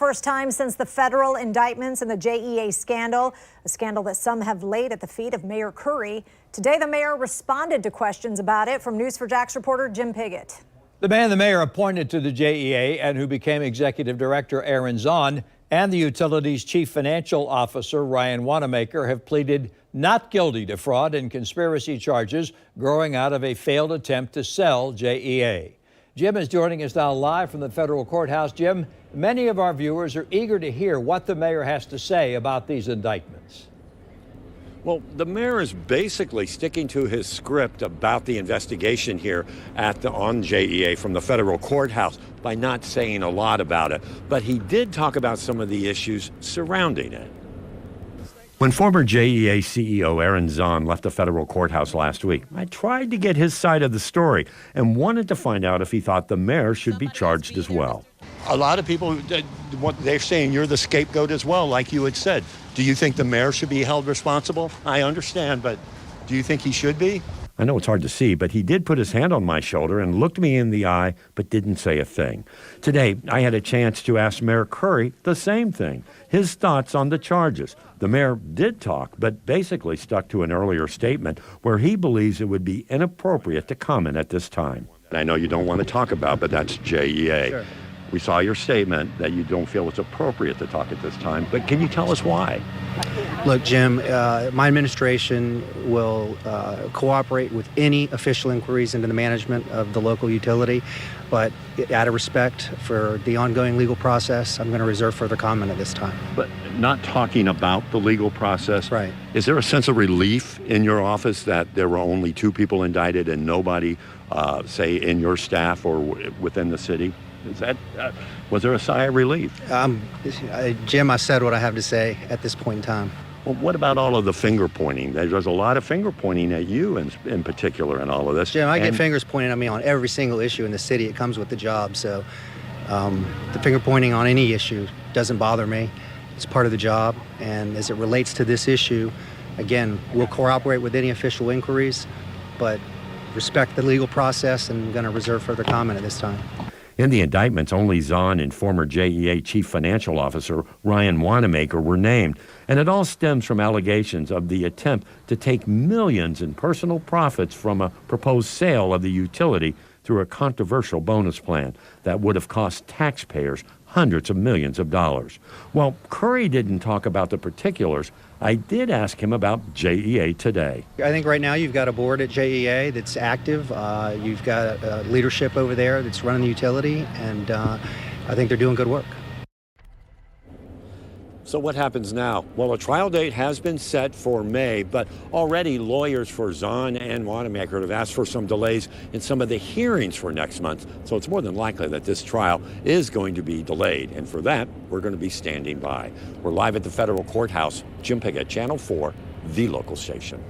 First time since the federal indictments in the JEA scandal, a scandal that some have laid at the feet of Mayor Curry. Today, the mayor responded to questions about it from News4Jax reporter Jim Piggott. The man the mayor appointed to the JEA and who became executive director, Aaron Zahn, and the utility's chief financial officer, Ryan Wanamaker, have pleaded not guilty to fraud and conspiracy charges growing out of a failed attempt to sell JEA. Jim is joining us now live from the federal courthouse. Jim, many of our viewers are eager to hear what the mayor has to say about these indictments. Well, the mayor is basically sticking to his script about the investigation here on JEA from the federal courthouse by not saying a lot about it. But he did talk about some of the issues surrounding it. When former JEA CEO Aaron Zahn left the federal courthouse last week, I tried to get his side of the story and wanted to find out if he thought the mayor should be charged as well. A lot of people, they're saying you're the scapegoat as well, like you had said. Do you think the mayor should be held responsible? I understand, but do you think he should be? I know it's hard to see, but he did put his hand on my shoulder and looked me in the eye, but didn't say a thing. Today, I had a chance to ask Mayor Curry the same thing, his thoughts on the charges. The mayor did talk, but basically stuck to an earlier statement where he believes it would be inappropriate to comment at this time. I know you don't want to talk about, but that's JEA. Sure. We saw your statement that you don't feel it's appropriate to talk at this time, but can you tell us why? Look, Jim, my administration will cooperate with any official inquiries into the management of the local utility, but out of respect for the ongoing legal process, I'm going to reserve further comment at this time. But not talking about the legal process. Right. Is there a sense of relief in your office that there were only 2 people indicted and nobody, say, in your staff or within the city? Was there a sigh of relief? Jim, I said what I have to say at this point in time. Well, what about all of the finger pointing? There's a lot of finger pointing at you in particular in all of this. Jim, I get fingers pointed at me on every single issue in the city. It comes with the job. So the finger pointing on any issue doesn't bother me. It's part of the job. And as it relates to this issue, again, we'll cooperate with any official inquiries, but respect the legal process, and I'm going to reserve further comment at this time. In the indictments, only Zahn and former JEA chief financial officer Ryan Wanamaker were named, and it all stems from allegations of the attempt to take millions in personal profits from a proposed sale of the utility through a controversial bonus plan that would have cost taxpayers hundreds of millions of dollars. While Curry didn't talk about the particulars, I did ask him about JEA today. I think right now you've got a board at JEA that's active. You've got leadership over there that's running the utility, and I think they're doing good work. So what happens now? Well, a trial date has been set for May, but already lawyers for Zahn and Wanamaker have asked for some delays in some of the hearings for next month. So it's more than likely that this trial is going to be delayed. And for that, we're going to be standing by. We're live at the federal courthouse. Jim Piggott, Channel 4, the local station.